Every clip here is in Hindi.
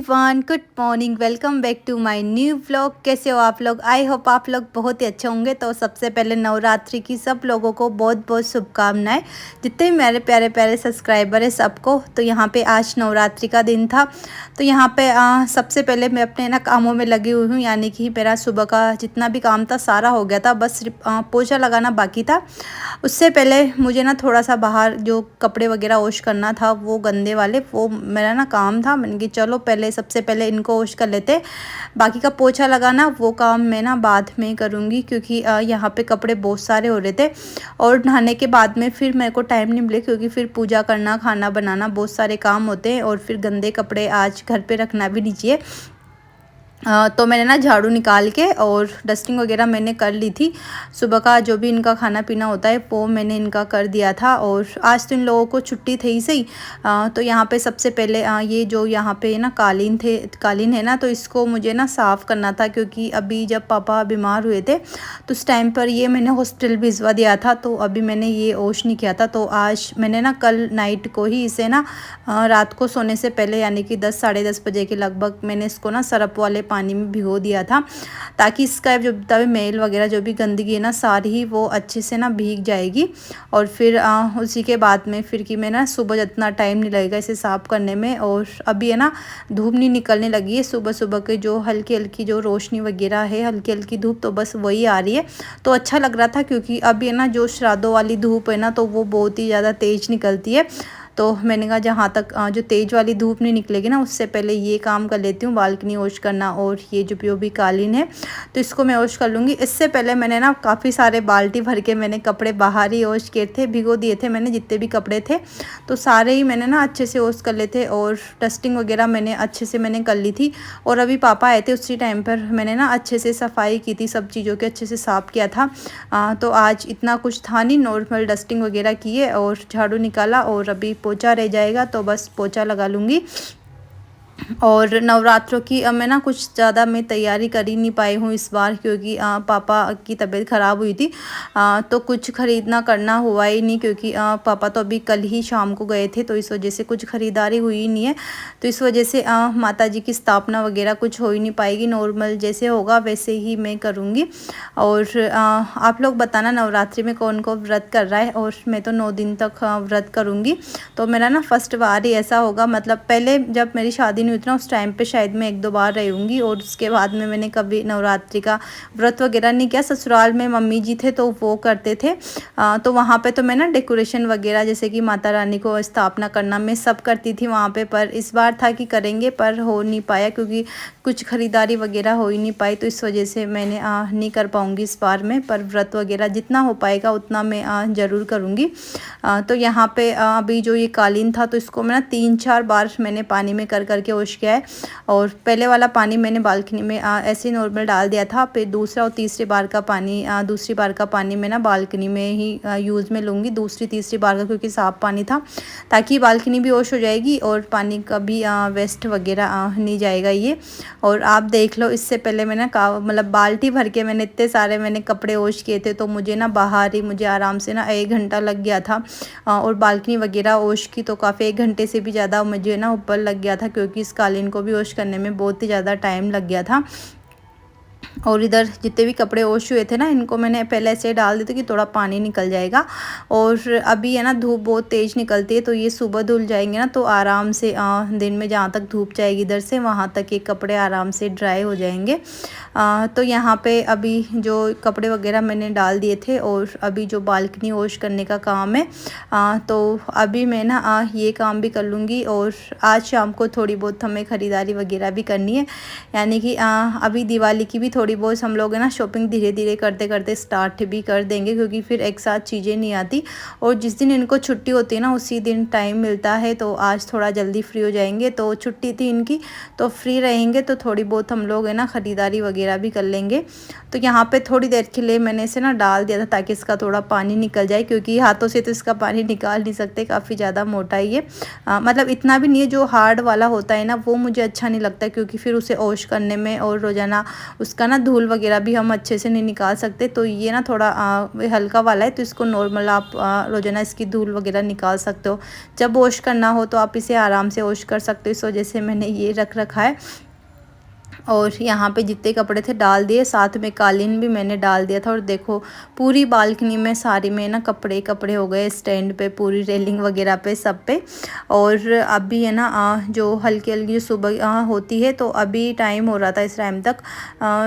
Everyone, good morning. Welcome back to my new vlog. कैसे हो आप लोग? आई होप आप लोग बहुत ही अच्छे होंगे। तो सबसे पहले नवरात्रि की सब लोगों को बहुत बहुत शुभकामनाएं। जितने भी मेरे प्यारे प्यारे सब्सक्राइबर है सबको। तो यहाँ पे आज नवरात्रि का दिन था। तो यहाँ पे सबसे पहले मैं अपने ना कामों में लगी हुई हूँ, यानी कि मेरा सुबह का जितना भी काम था सारा हो गया था, बस सिर्फ पोछा लगाना बाकी था। उससे पहले मुझे ना थोड़ा सा बाहर जो कपड़े वगैरह वॉश करना था, वो गंदे वाले, वो मेरा ना काम था। मैंने कहा चलो पहले सबसे पहले इनको वॉश कर लेते, बाकी का पोछा लगाना वो काम मैं ना बाद में करूँगी, क्योंकि यहाँ पे कपड़े बहुत सारे हो रहे थे। और नहाने के बाद में फिर मेरे को टाइम नहीं मिले, क्योंकि फिर पूजा करना, खाना बनाना, बहुत सारे काम होते हैं। और फिर गंदे कपड़े आज घर पे रखना भी नहीं चाहिए। तो मैंने ना झाड़ू निकाल के और डस्टिंग वगैरह मैंने कर ली थी। सुबह का जो भी इनका खाना पीना होता है वो मैंने इनका कर दिया था। और आज तो इन लोगों को छुट्टी थी ही सही। तो यहाँ पे सबसे पहले ये जो यहाँ पे ना कालीन है ना, तो इसको मुझे ना साफ़ करना था, क्योंकि अभी जब पापा बीमार हुए थे तो उस टाइम पर ये मैंने हॉस्पिटल भिजवा दिया था। तो अभी मैंने ये वॉश नहीं किया था। तो आज मैंने ना कल नाइट को ही इसे ना रात को सोने से पहले, यानी कि 10 साढ़े 10 बजे के लगभग मैंने इसको ना सरफ वाले पानी में भिगो दिया था, ताकि इसका जो तभी मैल वगैरह जो भी गंदगी है ना सारी ही वो अच्छे से ना भीग जाएगी। और फिर उसी के बाद में फिर कि मैं ना सुबह जितना टाइम नहीं लगेगा इसे साफ़ करने में। और अभी है ना धूप नहीं निकलने लगी है, सुबह सुबह के जो हल्की हल्की जो रोशनी वगैरह है, हल्की हल्की धूप, तो बस वही आ रही है। तो अच्छा लग रहा था, क्योंकि अभी है ना जो श्राद्धों वाली धूप है ना, तो वो बहुत ही ज़्यादा तेज़ निकलती है। तो मैंने कहा जहाँ तक जो तेज़ वाली धूप नहीं निकलेगी ना, उससे पहले ये काम कर लेती हूँ, बालकनी वॉश करना। और ये जो भी कालीन है तो इसको मैं वॉश कर लूँगी। इससे पहले मैंने ना काफ़ी सारे बाल्टी भर के मैंने कपड़े बाहर ही वॉश किए थे, भिगो दिए थे मैंने जितने भी कपड़े थे। तो सारे ही मैंने ना अच्छे से वॉश कर लिए थे, और डस्टिंग वगैरह मैंने अच्छे से मैंने कर ली थी। और अभी पापा आए थे, उसी टाइम पर मैंने ना अच्छे से सफाई की थी, सब चीज़ों के अच्छे से साफ़ किया था। तो आज इतना कुछ था नहीं, नॉर्मल डस्टिंग वगैरह की है और झाड़ू निकाला। और अभी पोछा रह जाएगा, तो बस पोछा लगा लूँगी। और नवरात्रों की मैं ना कुछ ज़्यादा मैं तैयारी कर ही नहीं पाई हूँ इस बार, क्योंकि पापा की तबीयत ख़राब हुई थी। तो कुछ ख़रीदना करना हुआ ही नहीं, क्योंकि पापा तो अभी कल ही शाम को गए थे, तो इस वजह से कुछ ख़रीदारी हुई ही नहीं है। तो इस वजह से माता जी की स्थापना वगैरह कुछ हो ही नहीं पाएगी, नॉर्मल जैसे होगा वैसे ही मैं करूँगी। और आप लोग बताना नवरात्रि में कौन कौन व्रत कर रहा है। और मैं तो 9 दिन तक व्रत करूँगी। तो मेरा ना फर्स्ट बार ही ऐसा होगा, मतलब पहले जब मेरी शादी नहीं हुई थी ना, उस टाइम पे शायद मैं 1-2 बार रही होंगी। और उसके बाद में मैंने कभी नवरात्रि का व्रत वगैरह नहीं किया। ससुराल में मम्मी जी थे तो वो करते थे। तो वहाँ पे तो मैं ना डेकोरेशन वगैरह, जैसे कि माता रानी को स्थापना करना, मैं सब करती थी वहाँ पे। पर इस बार था कि करेंगे, पर हो नहीं पाया, क्योंकि कुछ ख़रीदारी वगैरह हो ही नहीं पाई। तो इस वजह से मैंने नहीं कर पाऊँगी इस बार में। पर व्रत वगैरह जितना हो पाएगा उतना मैं ज़रूर करूँगी। तो यहाँ पे अभी जो ये कालीन था, तो इसको मैं ना 3-4 बार मैंने पानी में कर करके वॉश किया है। और पहले वाला पानी मैंने बालकनी में ऐसे नॉर्मल डाल दिया था। फिर दूसरा और तीसरी बार का पानी मैं ना बालकनी में ही यूज़ में लूँगी, दूसरी तीसरी बार का, क्योंकि साफ़ पानी था, ताकि बालकनी भी वॉश हो जाएगी और पानी का भी वेस्ट वगैरह नहीं जाएगा ये। और आप देख लो, इससे पहले मैंने मतलब बाल्टी भर के मैंने इतने सारे मैंने कपड़े वॉश किए थे। तो मुझे ना बाहर ही मुझे आराम से ना 1 घंटा लग गया था। और बालकनी वगैरह वॉश की तो काफ़ी 1 घंटे से भी ज़्यादा मुझे ना ऊपर लग गया था, क्योंकि इस कालीन को भी वॉश करने में बहुत ही ज़्यादा टाइम लग गया था। और इधर जितने भी कपड़े वॉश हुए थे ना, इनको मैंने पहले ऐसे डाल दिए थे कि थोड़ा पानी निकल जाएगा। और अभी है ना धूप बहुत तेज़ निकलती है, तो ये सुबह धुल जाएंगे ना, तो आराम से दिन में जहाँ तक धूप जाएगी इधर से वहाँ तक ये कपड़े आराम से ड्राई हो जाएंगे। तो यहाँ पे अभी जो कपड़े वगैरह मैंने डाल दिए थे, और अभी जो बालकनी वॉश करने का काम है, तो अभी मैं ना ये काम भी कर लूँगी। और आज शाम को थोड़ी बहुत हमें ख़रीदारी वगैरह भी करनी है, यानी कि अभी दिवाली की भी थोड़ी बहुत हम लोग है ना शॉपिंग धीरे धीरे करते करते स्टार्ट भी कर देंगे, क्योंकि फिर एक साथ चीज़ें नहीं आती। और जिस दिन इनको छुट्टी होती है ना, उसी दिन टाइम मिलता है। तो आज थोड़ा जल्दी फ्री हो जाएंगे, तो छुट्टी थी इनकी तो फ्री रहेंगे, तो थोड़ी बहुत हम लोग है ना ख़रीदारी वगैरह भी कर लेंगे। तो यहाँ पे थोड़ी देर के लिए मैंने इसे ना डाल दिया था, ताकि इसका थोड़ा पानी निकल जाए, क्योंकि हाथों से तो इसका पानी निकाल नहीं सकते, काफ़ी ज़्यादा मोटा ही है। मतलब इतना भी नहीं है, जो हार्ड वाला होता है ना वो मुझे अच्छा नहीं लगता, क्योंकि फिर उसे वॉश करने में और रोज़ाना उसका ना धूल वगैरह भी हम अच्छे से नहीं निकाल सकते। तो ये ना थोड़ा हल्का वाला है, तो इसको नॉर्मल आप रोज़ाना इसकी धूल वगैरह निकाल सकते हो। जब वॉश करना हो तो आप इसे आराम से वॉश कर सकते हो। इस वजह से मैंने ये रख रखा है। और यहाँ पे जितने कपड़े थे डाल दिए, साथ में कालीन भी मैंने डाल दिया था। और देखो पूरी बालकनी में सारी में ना कपड़े ही कपड़े हो गए, स्टैंड पे, पूरी रेलिंग वगैरह पे, सब पे। और अभी है ना जो हल्की हल्की जो सुबह होती है, तो अभी टाइम हो रहा था इस टाइम तक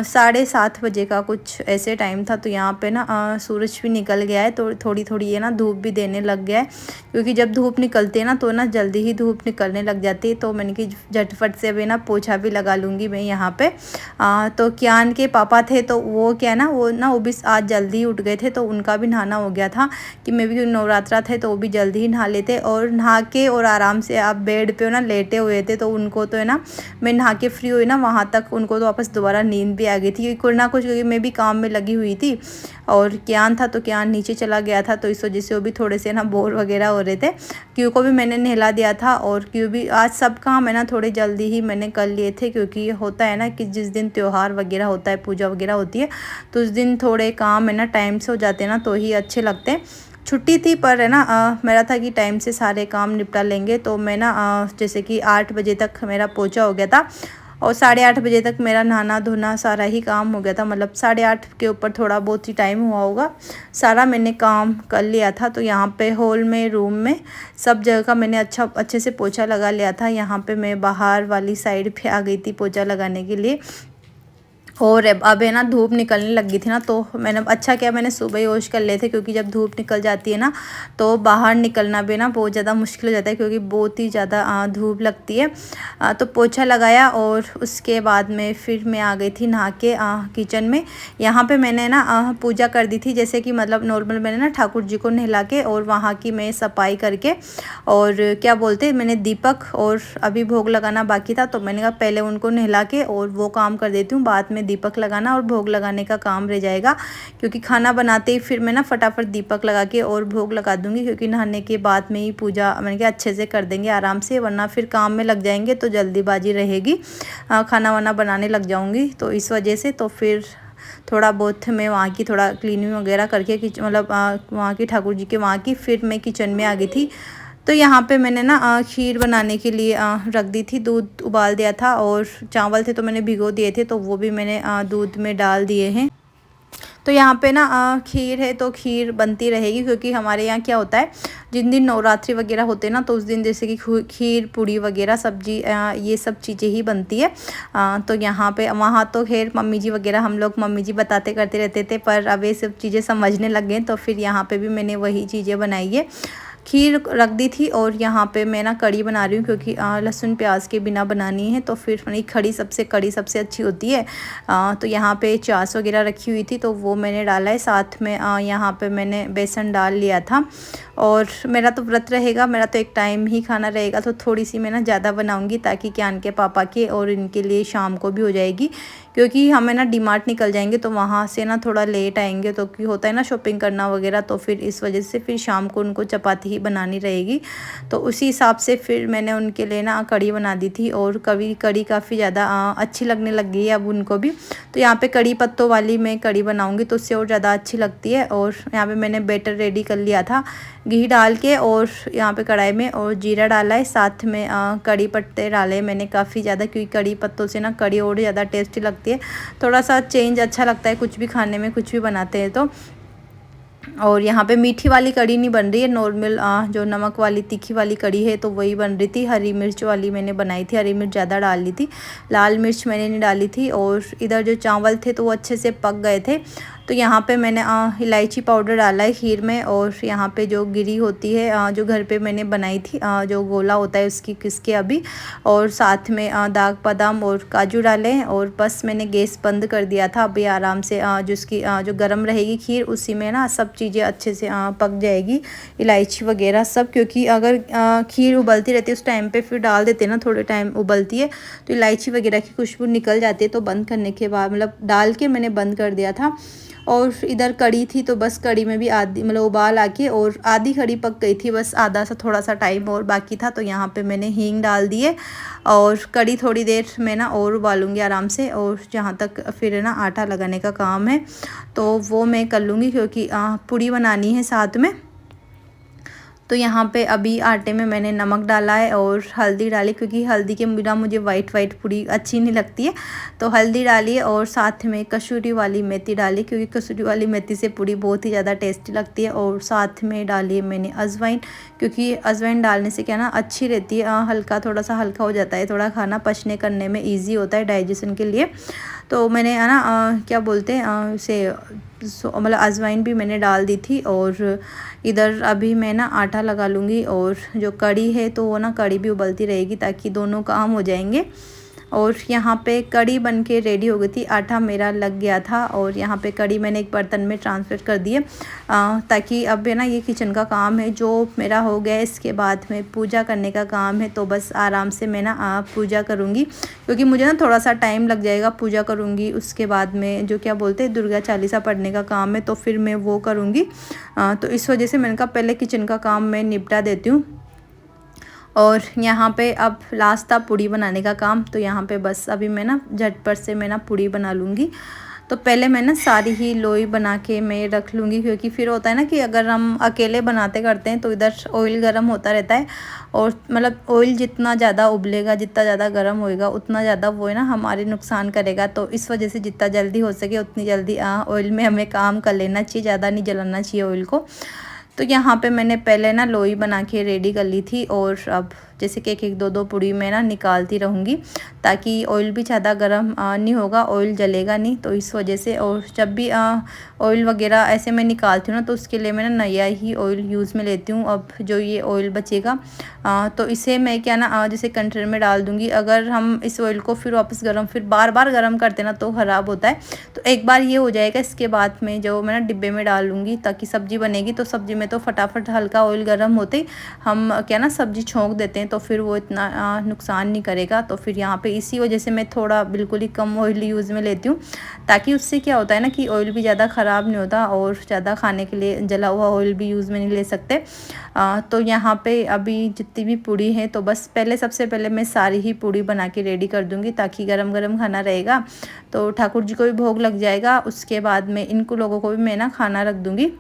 7:30 बजे का कुछ ऐसे टाइम था। तो यहाँ पे ना सूरज भी निकल गया है, तो थोड़ी थोड़ी ये ना धूप भी देने लग गया है। क्योंकि जब धूप निकलती है ना तो ना जल्दी ही धूप निकलने लग जाती है। तो मैंने कि झटफट से अभी ना पोछा भी लगा लूँगी मैं यहाँ पे। तो कियान के पापा थे, तो वो क्या ना वो भी आज जल्दी उठ गए थे, तो उनका भी नहाना हो गया था कि मैं भी नवरात्रा थे तो वो भी जल्दी ही नहा लेते। और नहा के और आराम से आप बेड पे ना लेटे हुए थे, तो उनको तो है ना मैं नहा के फ्री हुई ना वहाँ तक उनको तो वापस दोबारा नींद भी आ गई थी, कुछ ना कुछ, क्योंकि मैं भी काम में लगी हुई थी। और कियान था तो कियान नीचे चला गया था, तो इस वजह से वो भी थोड़े से ना बोर वगैरह हो रहे थे। क्यों को भी मैंने नहला दिया था, और क्यों भी आज सब काम है ना थोड़े जल्दी ही मैंने कर लिए थे। क्योंकि होता है ना कि जिस दिन त्यौहार वगैरह होता है, पूजा वगैरह होती है, तो उस दिन थोड़े काम है ना टाइम से हो जाते हैं ना, तो ही अच्छे लगते हैं। छुट्टी थी पर है ना मेरा था कि टाइम से सारे काम निपटा लेंगे। तो मैं ना जैसे कि 8 बजे तक मेरा पोछा हो गया था, और 8:30 बजे तक मेरा नहाना धोना सारा ही काम हो गया था। मतलब 8:30 के ऊपर थोड़ा बहुत ही टाइम हुआ होगा, सारा मैंने काम कर लिया था। तो यहाँ पे हॉल में, रूम में, सब जगह का मैंने अच्छे से पोछा लगा लिया था। यहाँ पे मैं बाहर वाली साइड पे आ गई थी पोछा लगाने के लिए। और अब है ना धूप निकलने लगी थी ना, तो मैंने अच्छा किया मैंने सुबह ही वॉश कर लिए थे। क्योंकि जब धूप निकल जाती है ना तो बाहर निकलना भी ना बहुत ज़्यादा मुश्किल हो जाता है, क्योंकि बहुत ही ज़्यादा धूप लगती है। तो पोछा लगाया और उसके बाद में फिर मैं आ गई थी नहा के किचन में। यहाँ पे मैंने ना पूजा कर दी थी, जैसे कि मतलब नॉर्मल मैंने ना ठाकुर जी को नहला के और वहाँ की मैं सफाई करके, और क्या बोलते मैंने दीपक और अभी भोग लगाना बाकी था, तो मैंने कहा पहले उनको नहला के और वो काम कर देती हूँ, बाद में दीपक लगाना और भोग लगाने का काम रह जाएगा। क्योंकि खाना बनाते ही फिर मैं ना फटाफट दीपक लगा के और भोग लगा दूंगी। क्योंकि नहाने के बाद में ही पूजा मैंने कहा अच्छे से कर देंगे आराम से, वरना फिर काम में लग जाएंगे तो जल्दीबाजी रहेगी, खाना वाना बनाने लग जाऊंगी। तो इस वजह से तो फिर थोड़ा बहुत मैं वहाँ की थोड़ा क्लीनिंग वगैरह करके मतलब वहाँ की ठाकुर जी के वहाँ की, फिर मैं किचन में आ गई थी। तो यहाँ पे मैंने ना खीर बनाने के लिए रख दी थी, दूध उबाल दिया था, और चावल थे तो मैंने भिगो दिए थे, तो वो भी मैंने दूध में डाल दिए हैं। तो यहाँ पे ना खीर है तो खीर बनती रहेगी। क्योंकि हमारे यहाँ क्या होता है, जिन दिन नवरात्रि वगैरह होते हैं ना, तो उस दिन जैसे कि खीर पूड़ी वगैरह सब्जी ये सब चीज़ें ही बनती है। तो यहाँ पे वहाँ तो खैर मम्मी जी वगैरह हम लोग मम्मी जी बताते करते रहते थे, पर अब ये सब चीज़ें समझने लग गए, तो फिर यहाँ पे भी मैंने वही चीज़ें बनाई है। खीर रख दी थी, और यहाँ पे मैं ना कड़ी बना रही हूँ। क्योंकि लहसुन प्याज के बिना बनानी है, तो फिर कड़ी कड़ी सबसे अच्छी होती है। तो यहाँ पे चास वगैरह रखी हुई थी, तो वो मैंने डाला है। साथ में यहाँ पे मैंने बेसन डाल लिया था। और मेरा तो व्रत रहेगा, मेरा तो एक टाइम ही खाना रहेगा, तो थोड़ी सी मैं ना ज़्यादा बनाऊँगी, ताकि कियान के पापा के और इनके लिए शाम को भी हो जाएगी। क्योंकि हमें ना डीमार्ट निकल जाएंगे, तो वहाँ से ना थोड़ा लेट आएंगे, तो कि होता है ना शॉपिंग करना वगैरह, तो फिर इस वजह से फिर शाम को उनको चपाती ही बनानी रहेगी। तो उसी हिसाब से फिर मैंने उनके लिए ना कड़ी बना दी थी। और कड़ी काफ़ी ज़्यादा अच्छी लगने लग गई है अब उनको भी। तो यहाँ पे कड़ी पत्तों वाली मैं कड़ी बनाऊँगी, तो उससे और ज़्यादा अच्छी लगती है। और यहाँ पर मैंने बैटर रेडी कर लिया था घी डाल के, और यहाँ पे कढ़ाई में और जीरा डाला है, साथ में कड़ी पत्ते डाले मैंने काफ़ी ज़्यादा। क्योंकि कड़ी पत्तों से ना कड़ी और ज़्यादा टेस्टी लगती है, थोड़ा सा चेंज अच्छा लगता है कुछ भी खाने में, कुछ भी बनाते हैं तो। और यहाँ पे मीठी वाली कड़ी नहीं बन रही है, नॉर्मल जो नमक वाली तीखी वाली कड़ी है, तो वही बन रही थी। हरी मिर्च वाली मैंने बनाई थी, हरी मिर्च ज़्यादा डाल ली थी, लाल मिर्च मैंने नहीं डाली थी। और इधर जो चावल थे तो वो अच्छे से पक गए थे। तो यहाँ पे मैंने इलायची पाउडर डाला है खीर में। और यहाँ पे जो गिरी होती है जो घर पे मैंने बनाई थी, जो गोला होता है उसकी किसके अभी, और साथ में दाग बादाम और काजू डाले। और बस मैंने गैस बंद कर दिया था। अभी आराम से जिसकी जो गर्म रहेगी खीर, उसी में ना सब चीज़ें अच्छे से पक जाएगी, इलायची वगैरह सब। क्योंकि अगर खीर उबलती रहती है उस टाइम पे फिर डाल देते हैं ना, थोड़े टाइम उबलती है तो इलायची वगैरह की खुशबू निकल जाती है। तो बंद करने के बाद मतलब डाल के मैंने बंद कर दिया था। और इधर कड़ी थी तो बस कड़ी में भी आधी मतलब उबाल आके और आधी कड़ी पक गई थी, बस आधा सा थोड़ा सा टाइम और बाकी था। तो यहाँ पे मैंने हींग डाल दिए और कड़ी थोड़ी देर में ना और उबालूंगी आराम से। और जहाँ तक फिर ना आटा लगाने का काम है तो वो मैं कर लूँगी, क्योंकि पूड़ी बनानी है साथ में। तो यहाँ पे अभी आटे में मैंने नमक डाला है और हल्दी डाली, क्योंकि हल्दी के बिना मुझे वाइट वाइट पूड़ी अच्छी नहीं लगती है। तो हल्दी डाली है और साथ में कसूरी वाली मेथी डाली, क्योंकि कसूरी वाली मेथी से पूड़ी बहुत ही ज़्यादा टेस्टी लगती है। और साथ में डाली है मैंने अजवाइन, क्योंकि अजवाइन डालने से क्या ना अच्छी रहती है, हल्का थोड़ा सा हल्का हो जाता है, थोड़ा खाना पचने करने में ईजी होता है डाइजेशन के लिए। तो मैंने है ना क्या बोलते हैं उसे मतलब अजवाइन भी मैंने डाल दी थी। और इधर अभी मैं ना आटा लगा लूँगी और जो कड़ी है तो वो ना कड़ी भी उबलती रहेगी ताकि दोनों काम हो जाएंगे। और यहाँ पे कड़ी बन के रेडी हो गई थी, आटा मेरा लग गया था। और यहाँ पे कड़ी मैंने एक बर्तन में ट्रांसफ़र कर दिए ताकि अब है ना ये किचन का काम है जो मेरा हो गया। इसके बाद में पूजा करने का काम है, तो बस आराम से मैं ना पूजा करूँगी, क्योंकि मुझे ना थोड़ा सा टाइम लग जाएगा। पूजा करूँगी उसके बाद में जो क्या बोलते हैं दुर्गा चालीसा पढ़ने का काम है, तो फिर मैं वो करूँगी। तो इस वजह से मैंने कहा पहले किचन का काम मैं निपटा देती हूँ। और यहाँ पे अब लास्ट था पूड़ी बनाने का काम। तो यहाँ पे बस अभी मैं ना झटपट से मैं ना पूड़ी बना लूँगी। तो पहले मैं ना सारी ही लोई बना के मैं रख लूँगी, क्योंकि फिर होता है ना कि अगर हम अकेले बनाते करते हैं तो इधर ऑयल गर्म होता रहता है। और मतलब ऑयल जितना ज़्यादा उबलेगा, जितना ज़्यादा गर्म होएगा, उतना ज़्यादा वो है ना हमारे नुकसान करेगा। तो इस वजह से जितना जल्दी हो सके उतनी जल्दी ऑयल में हमें काम कर लेना चाहिए, ज़्यादा नहीं जलाना चाहिए ऑयल को। तो यहाँ पे मैंने पहले ना लोई बना के रेडी कर ली थी। और अब जैसे कि एक एक दो दो पूड़ी मैं ना निकालती रहूँगी, ताकि ऑयल भी ज़्यादा गर्म नहीं होगा, ऑयल जलेगा नहीं। तो इस वजह से और जब भी ऑयल वगैरह ऐसे मैं निकालती हूँ ना तो उसके लिए मैं ना नया ही ऑयल यूज़ में लेती हूँ। अब जो ये ऑयल बचेगा तो इसे मैं क्या ना जैसे कंटेनर में डाल दूँगी। अगर हम इस ऑयल को फिर वापस फिर बार बार गर्म करते ना तो ख़राब होता है। तो एक बार ये हो जाएगा, इसके बाद में जो मैं ना डिब्बे में डाल लूँगी, ताकि सब्ज़ी बनेगी तो सब्ज़ी में तो फटाफट हल्का ऑयल गर्म होते ही हम क्या ना सब्ज़ी छोंक देते हैं, तो फिर वो इतना नुकसान नहीं करेगा। तो फिर यहाँ पे इसी वजह से मैं थोड़ा बिल्कुल ही कम ऑयल यूज़ में लेती हूँ, ताकि उससे क्या होता है ना कि ऑयल भी ज़्यादा ख़राब नहीं होता। और ज़्यादा खाने के लिए जला हुआ ऑयल भी यूज़ में नहीं ले सकते। तो यहाँ पे अभी जितनी भी पूड़ी है तो बस पहले सबसे पहले मैं सारी ही पूड़ी बना के रेडी कर दूँगी, ताकि गरम गरम खाना रहेगा तो ठाकुर जी को भी भोग लग जाएगा। उसके बाद में इनको लोगों को भी मैं ना खाना रख दूँगी,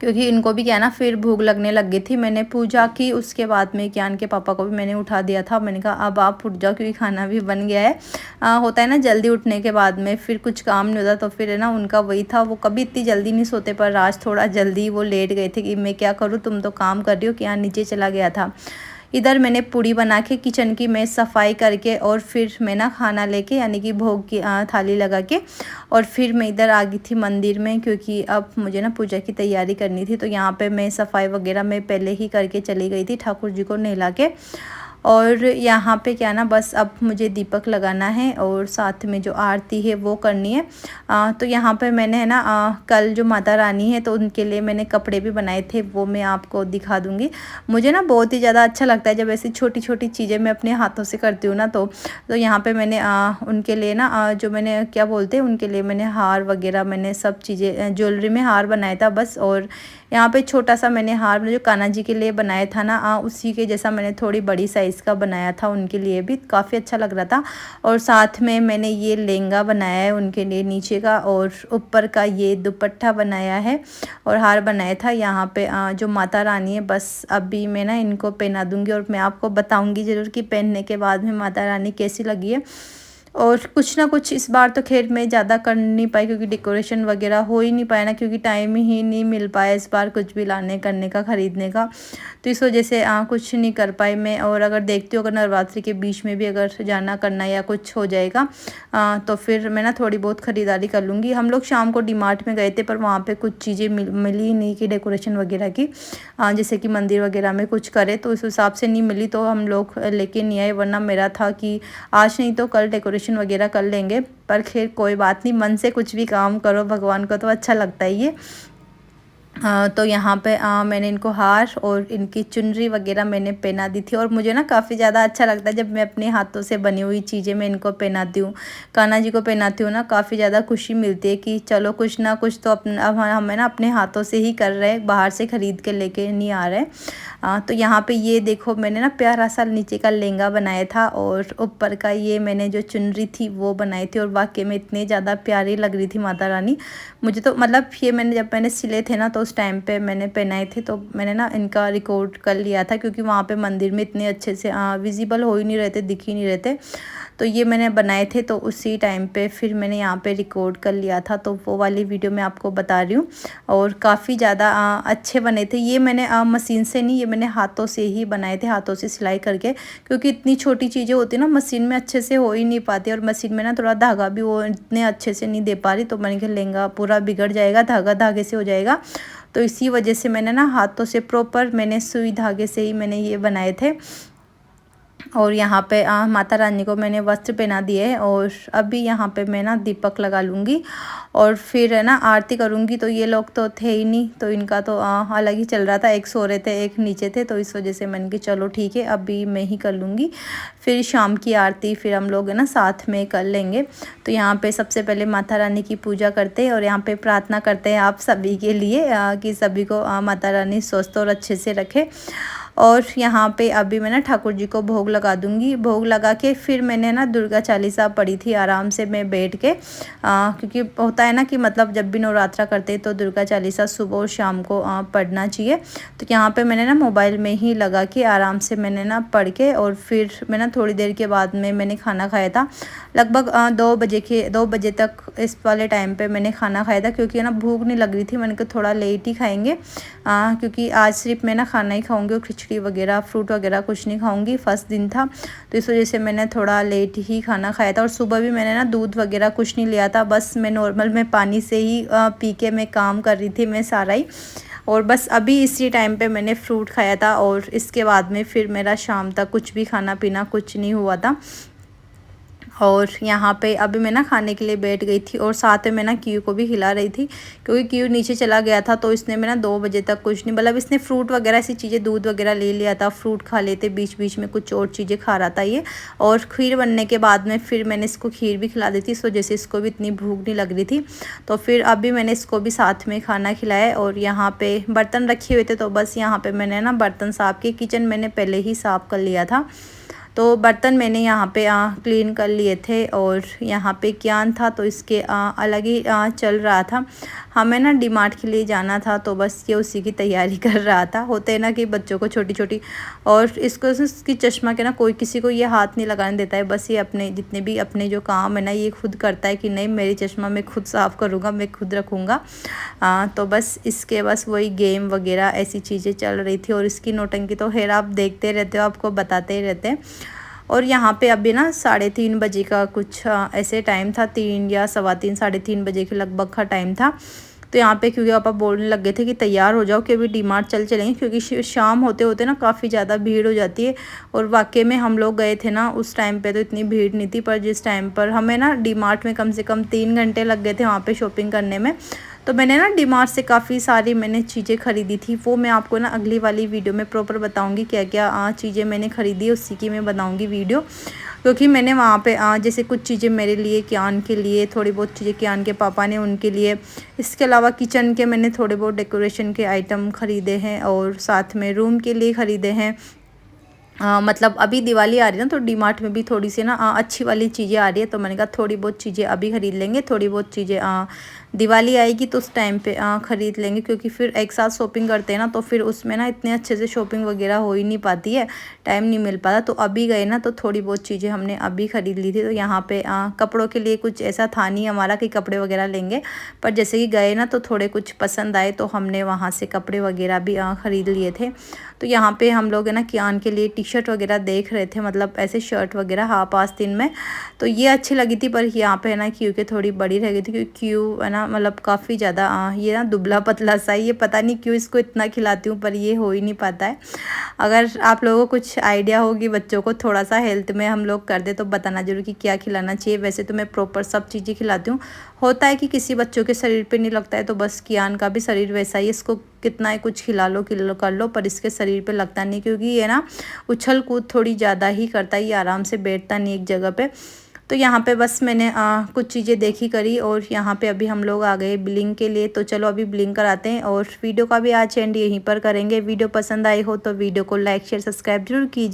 क्योंकि इनको भी क्या ना फिर भूख लगने लग गई थी। मैंने पूजा की उसके बाद में कियान के पापा को भी मैंने उठा दिया था। मैंने कहा अब आप उठ जाओ, क्योंकि खाना भी बन गया है। होता है ना जल्दी उठने के बाद में फिर कुछ काम नहीं होता। तो फिर है ना उनका वही था, वो कभी इतनी जल्दी नहीं सोते, पर आज थोड़ा जल्दी वो लेट गए थे कि मैं क्या करूँ, तुम तो काम कर रही हो। कियान नीचे चला गया था। इधर मैंने पूड़ी बना के किचन की मैं सफाई करके और फिर मैं ना खाना लेके यानी कि भोग की थाली लगा के और फिर मैं इधर आ गई थी मंदिर में, क्योंकि अब मुझे ना पूजा की तैयारी करनी थी। तो यहाँ पे मैं सफाई वगैरह मैं पहले ही करके चली गई थी, ठाकुर जी को नहला के। और यहाँ पे क्या ना बस अब मुझे दीपक लगाना है और साथ में जो आरती है वो करनी है। तो यहाँ पे मैंने है ना कल जो माता रानी है तो उनके लिए मैंने कपड़े भी बनाए थे, वो मैं आपको दिखा दूँगी। मुझे ना बहुत ही ज़्यादा अच्छा लगता है जब ऐसी छोटी छोटी चीज़ें मैं अपने हाथों से करती हूँ ना। तो यहाँ पे मैंने उनके लिए ना जो मैंने क्या बोलते हैं उनके लिए मैंने हार वगैरह मैंने सब चीज़ें ज्वेलरी में हार बनाया था बस। और यहाँ पे छोटा सा मैंने हार जो कान्हा जी के लिए बनाया था ना उसी के जैसा मैंने थोड़ी बड़ी साइज़ का बनाया था, उनके लिए भी काफ़ी अच्छा लग रहा था। और साथ में मैंने ये लहंगा बनाया है उनके लिए नीचे का, और ऊपर का ये दुपट्टा बनाया है और हार बनाया था। यहाँ पे जो माता रानी है बस अभी मैं ना इनको पहना दूँगी और मैं आपको बताऊँगी ज़रूर कि पहनने के बाद में माता रानी कैसी लगी है। और कुछ ना कुछ इस बार तो खैर मैं ज़्यादा कर नहीं पाई, क्योंकि डेकोरेशन वगैरह हो ही नहीं पाया ना, क्योंकि टाइम ही नहीं मिल पाया इस बार कुछ भी लाने करने का ख़रीदने का। तो इस वजह से कुछ नहीं कर पाई मैं। और अगर देखती हूँ अगर नवरात्रि के बीच में भी अगर जाना करना या कुछ हो जाएगा तो फिर मैं ना थोड़ी बहुत ख़रीदारी कर लूँगी। हम लोग शाम को डीमार्ट में गए थे, पर वहाँ पर कुछ चीज़ें मिली नहीं कि डेकोरेशन वगैरह की, जैसे कि मंदिर वगैरह में कुछ करे तो उस हिसाब से नहीं मिली, तो हम लोग लेके नहीं आए। वरना मेरा था कि आज नहीं तो कल डेकोरेशन वगैरह कर लेंगे। पर खैर कोई बात नहीं, मन से कुछ भी काम करो भगवान को तो अच्छा लगता ही है। तो यहाँ पे मैंने इनको हार और इनकी चुनरी वगैरह मैंने पहना दी थी। और मुझे ना काफ़ी ज़्यादा अच्छा लगता है जब मैं अपने हाथों से बनी हुई चीज़ें मैं इनको पहनाती हूँ, कान्हा जी को पहनाती हूँ ना, काफ़ी ज़्यादा खुशी मिलती है कि चलो कुछ ना कुछ तो अपना अब हमें ना अपने हाथों से ही कर रहे हैं, बाहर से ख़रीद के लेके नहीं आ रहे। तो यहाँ पे ये देखो मैंने ना प्यारा सा नीचे का लहंगा बनाया था और ऊपर का ये मैंने जो चुनरी थी वो बनाई थी। और वाकई में इतनी ज़्यादा प्यारी लग रही थी माता रानी। मुझे तो मतलब ये मैंने जब मैंने सिले थे ना तो उस टाइम पे मैंने पहनाए थे, तो मैंने ना इनका रिकॉर्ड कर लिया था क्योंकि वहाँ पे मंदिर में इतने अच्छे से विजिबल हो ही नहीं रहे थे, दिख ही नहीं रहे थे। तो ये मैंने बनाए थे, तो उसी टाइम पे फिर मैंने यहाँ पे रिकॉर्ड कर लिया था, तो वो वाली वीडियो मैं आपको बता रही हूँ। और काफ़ी ज़्यादा अच्छे बने थे। ये मैंने मशीन से नहीं, ये मैंने हाथों से ही बनाए थे, हाथों से सिलाई करके, क्योंकि इतनी छोटी चीज़ें होती है ना मशीन में अच्छे से हो ही नहीं पाती। और मशीन में ना थोड़ा धागा भी वो इतने अच्छे से नहीं दे पा रही, तो मैंने कहा लहंगा पूरा बिगड़ जाएगा, धागा धागे से हो जाएगा। तो इसी वजह से मैंने ना हाथों से प्रॉपर मैंने सुई धागे से ही मैंने ये बनाए थे। और यहाँ पे माता रानी को मैंने वस्त्र पहना दिए है। और अभी यहाँ पे मैं ना दीपक लगा लूँगी और फिर है ना आरती करूँगी। तो ये लोग तो थे ही नहीं, तो इनका तो अलग ही चल रहा था, एक सो रहे थे एक नीचे थे, तो इस वजह से मैंने कि चलो ठीक है अभी मैं ही कर लूँगी। फिर शाम की आरती फिर हम लोग है ना साथ में कर लेंगे। तो यहाँ पे सबसे पहले माता रानी की पूजा करते हैं और यहाँ पे प्रार्थना करते हैं आप सभी के लिए कि सभी को माता रानी स्वस्थ और अच्छे से रखे। और यहाँ पे अभी मैं ना ठाकुर जी को भोग लगा दूँगी। भोग लगा के फिर मैंने ना दुर्गा चालीसा पढ़ी थी आराम से मैं बैठ के, क्योंकि होता है ना कि मतलब जब भी नवरात्रा करते हैं तो दुर्गा चालीसा सुबह और शाम को पढ़ना चाहिए। तो यहाँ पे मैंने ना मोबाइल में ही लगा के आराम से मैंने ना पढ़ के, और फिर मैं ना थोड़ी देर के बाद में मैंने खाना खाया था। लगभग 2 बजे तक इस वाले टाइम पे मैंने खाना खाया था, क्योंकि ना भूख नहीं लग रही थी। मैंने कहा थोड़ा लेट ही खाएंगे, क्योंकि आज सिर्फ मैं ना खाना ही खाऊंगी और खिचड़ी वगैरह फ्रूट वगैरह कुछ नहीं खाऊंगी, फर्स्ट दिन था। तो इस वजह से मैंने थोड़ा लेट ही खाना खाया था। और सुबह भी मैंने ना दूध वगैरह कुछ नहीं लिया था, बस मैं नॉर्मल में पानी से ही पी के मैं काम कर रही थी मैं सारा ही। और बस अभी इसी टाइम पे मैंने फ्रूट खाया था, और इसके बाद में फिर मेरा शाम तक कुछ भी खाना पीना कुछ नहीं हुआ था। और यहाँ पे अभी मैं ना खाने के लिए बैठ गई थी, और साथ में मैं ना क्यू को भी खिला रही थी, क्योंकि क्यू नीचे चला गया था। तो इसने मैं ना 2 बजे तक कुछ नहीं, मतलब इसने फ्रूट वगैरह ऐसी चीज़ें दूध वगैरह ले लिया था, फ्रूट खा लेते, बीच बीच में कुछ और चीज़ें खा रहा था ये। और खीर बनने के बाद में फिर मैंने इसको खीर भी खिला दी थी, सो जैसे इसको भी इतनी भूख नहीं लग रही थी। तो फिर अभी मैंने इसको भी साथ में खाना खिलाया। और यहाँ पे बर्तन रखे हुए थे, तो बस यहाँ पे मैंने ना बर्तन साफ़ किए, किचन मैंने पहले ही साफ़ कर लिया था। तो बर्तन मैंने यहाँ पे क्लीन कर लिए थे। और यहाँ पे क्यान था तो इसके अलग ही चल रहा था। हमें ना डीमार्ट के लिए जाना था, तो बस ये उसी की तैयारी कर रहा था। होते हैं ना कि बच्चों को छोटी छोटी, और इसकी चश्मा के ना कोई किसी को ये हाथ नहीं लगाने देता है, बस ये अपने जितने भी अपने जो काम है ना ये खुद करता है कि नहीं मेरी चश्मा मैं खुद साफ़ करूँगा, मैं खुद रखूँगा। तो बस इसके बस वही गेम वगैरह ऐसी चीज़ें चल रही थी। और इसकी नौटंकी तो खैर आप देखते रहते हो, आपको बताते ही रहते हैं। और यहाँ पे अभी ना 3:30 बजे का कुछ ऐसे टाइम था, 3 या 3:15 3:30 बजे के लगभग का टाइम था। तो यहाँ पे क्योंकि पापा बोलने लग गए थे कि तैयार हो जाओ कि अभी डीमार्ट चलेंगे, क्योंकि शाम होते होते ना काफ़ी ज़्यादा भीड़ हो जाती है। और वाकई में हम लोग गए थे ना उस टाइम पे तो इतनी भीड़ नहीं थी, पर जिस टाइम पर हमें ना डीमार्ट में कम से कम 3 घंटे लग गए थे वहाँ पे शॉपिंग करने में। तो मैंने ना डीमार्ट से काफ़ी सारी मैंने चीज़ें ख़रीदी थी, वो मैं आपको ना अगली वाली वीडियो में प्रॉपर बताऊंगी क्या क्या चीज़ें मैंने ख़रीदी, उसी की मैं बनाऊंगी वीडियो। क्योंकि मैंने वहाँ पे जैसे कुछ चीज़ें मेरे लिए, क्यान के लिए, थोड़ी बहुत चीज़ें क्यान के पापा ने उनके लिए, इसके अलावा किचन के मैंने थोड़े बहुत डेकोरेशन के आइटम ख़रीदे हैं, और साथ में रूम के लिए ख़रीदे हैं। मतलब अभी दिवाली आ रही है ना, तो डीमार्ट में भी थोड़ी सी ना अच्छी वाली चीज़ें आ रही है, तो मैंने कहा थोड़ी बहुत चीज़ें अभी ख़रीद लेंगे, थोड़ी बहुत चीज़ें दिवाली आएगी तो उस टाइम पे ख़रीद लेंगे। क्योंकि फिर एक साथ शॉपिंग करते हैं ना, तो फिर उसमें ना इतने अच्छे से शॉपिंग वगैरह हो ही नहीं पाती है, टाइम नहीं मिल पाता। तो अभी गए ना तो थोड़ी बहुत चीज़ें हमने अभी ख़रीद ली थी। तो यहाँ पे कपड़ों के लिए कुछ ऐसा था नहीं हमारा कि कपड़े वगैरह लेंगे, पर जैसे कि गए ना तो थोड़े कुछ पसंद आए, तो हमने वहाँ से कपड़े वगैरह भी ख़रीद लिए थे। तो यहाँ पे हम लोग है ना क्यान के लिए टी शर्ट वगैरह देख रहे थे, मतलब ऐसे शर्ट वगैरह हाँ 5-3 में, तो ये अच्छी लगी थी। पर यहाँ पे है ना क्यू के थोड़ी बड़ी रह गई थी, क्योंकि क्यू है ना मतलब काफ़ी ज़्यादा ये ना दुबला पतला सा है। ये पता नहीं क्यों इसको इतना खिलाती हूँ, पर ये हो ही नहीं पाता है। अगर आप लोगों को कुछ आइडिया होगी बच्चों को थोड़ा सा हेल्थ में हम लोग कर दे तो बताना जरूर कि क्या खिलाना चाहिए। वैसे तो मैं प्रॉपर सब चीज़ें खिलाती हूँ। होता है कि किसी बच्चों के शरीर पे नहीं लगता है, तो बस कियान का भी शरीर वैसा ही, इसको कितना ही कुछ खिला लो कर लो, पर इसके शरीर पे लगता नहीं, क्योंकि ये ना उछल कूद थोड़ी ज़्यादा ही करता है, ये आराम से बैठता नहीं एक जगह पे। तो यहाँ पे बस मैंने कुछ चीज़ें देखी करी, और यहाँ पे अभी हम लोग आ गए बिलिंग के लिए। तो चलो अभी बिलिंग कराते हैं, और वीडियो का भी आज एंड यहीं पर करेंगे। वीडियो पसंद आई हो तो वीडियो को लाइक शेयर सब्सक्राइब जरूर कीजिए।